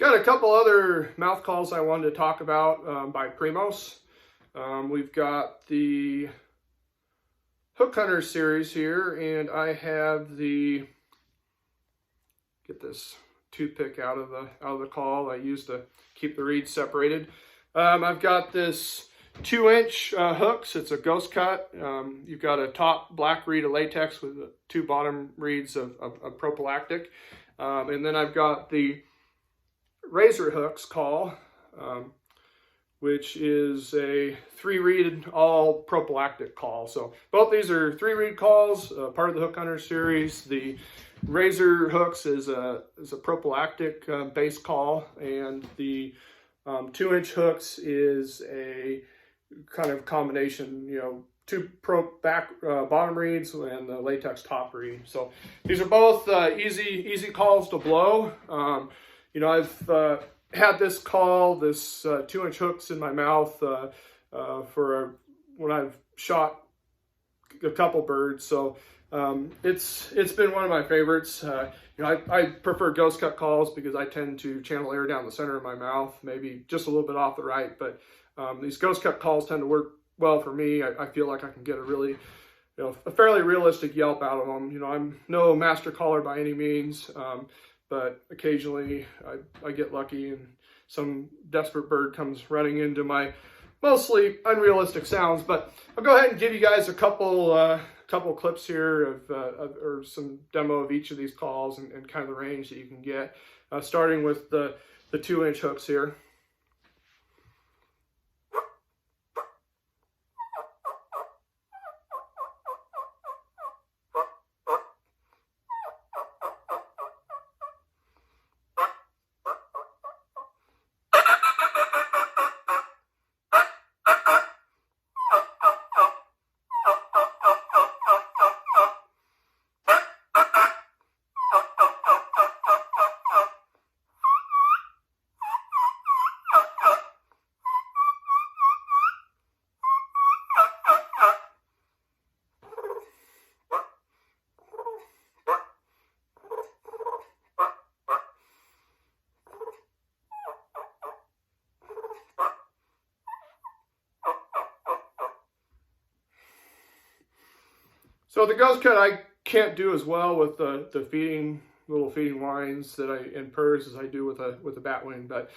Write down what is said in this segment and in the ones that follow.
Got a couple other mouth calls I wanted to talk about by Primos. We've got the Hook Hunter series here, and I have the, get this toothpick out of the call I used to keep the reeds separated. I've got this 2-inch hooks. It's a ghost cut. You've got a top black reed of latex with 2 bottom reeds of prophylactic. And then I've got the razor hooks call, which is a 3-reed all prophylactic call. So both these are 3-reed calls, part of the Hook Hunter series. The razor hooks is a prophylactic base call, and the 2-inch hooks is a kind of combination, 2 bottom reeds and the latex top reed. So these are both easy calls to blow. I've had this call, this 2-inch hooks in my mouth for when I've shot a couple birds. So it's been one of my favorites. I prefer ghost cut calls because I tend to channel air down the center of my mouth, maybe just a little bit off the right. But these ghost cut calls tend to work well for me. I feel like I can get a really, a fairly realistic yelp out of them. I'm no master caller by any means, but occasionally I get lucky and some desperate bird comes running into my mostly unrealistic sounds. But I'll go ahead and give you guys a couple clips here or some demo of each of these calls and kind of the range that you can get, starting with the 2-inch hooks here. So the ghost cut I can't do as well with the little feeding whines and purrs as I do with a batwing, but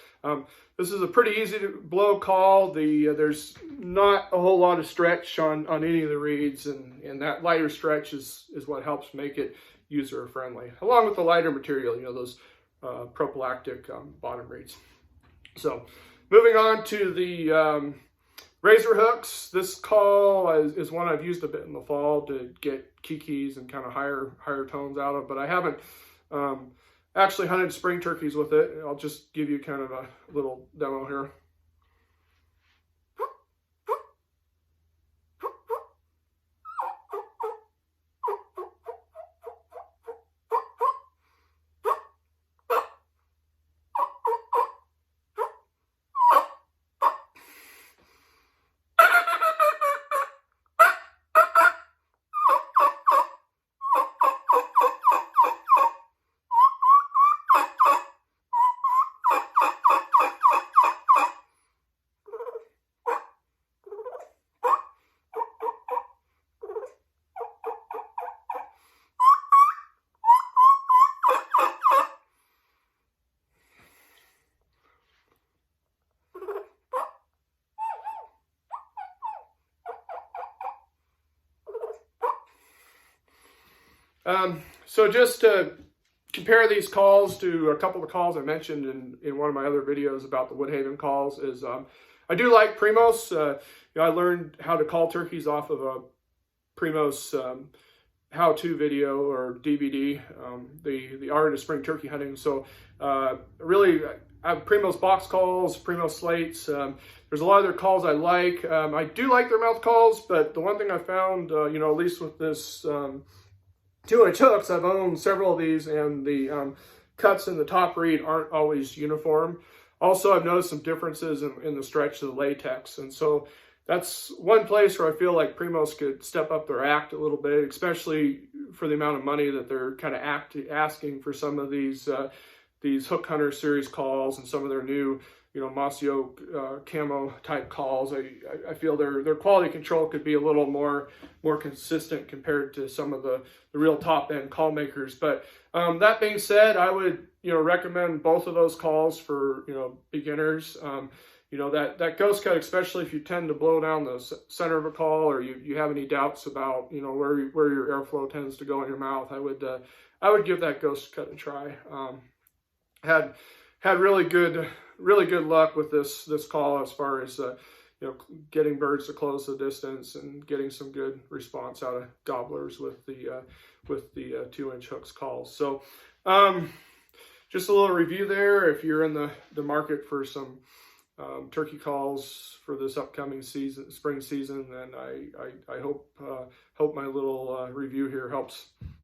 this is a pretty easy to blow call. There's not a whole lot of stretch on any of the reeds, and that lighter stretch is what helps make it user friendly, along with the lighter material, those prophylactic bottom reeds. So moving on to the razor hooks. This call is one I've used a bit in the fall to get kikis and kind of higher tones out of, but I haven't actually hunted spring turkeys with it. I'll just give you kind of a little demo here. So just to compare these calls to a couple of calls I mentioned in one of my other videos about the Woodhaven calls is I do like Primos. I learned how to call turkeys off of a Primos how-to video or DVD, the Art of Spring Turkey Hunting. So really, I have Primos box calls, Primos slates. There's a lot of their calls I like. I do like their mouth calls, but the one thing I found, at least with this 2-inch hooks, I've owned several of these, and the cuts in the top reed aren't always uniform. Also, I've noticed some differences in the stretch of the latex, and so that's one place where I feel like Primos could step up their act a little bit, especially for the amount of money that they're kind of asking for some of these these Hook Hunter series calls and some of their new, mossy oak camo type calls. I feel their quality control could be a little more consistent compared to some of the real top end call makers. But that being said, I would recommend both of those calls for beginners. That ghost cut, especially if you tend to blow down the center of a call, or you have any doubts about where your airflow tends to go in your mouth, I would give that ghost cut a try. Had really good luck with this call as far as getting birds to close the distance and getting some good response out of gobblers with the 2-inch hooks calls. So just a little review there. If you're in the market for some turkey calls for this upcoming spring season, then I hope my little review here helps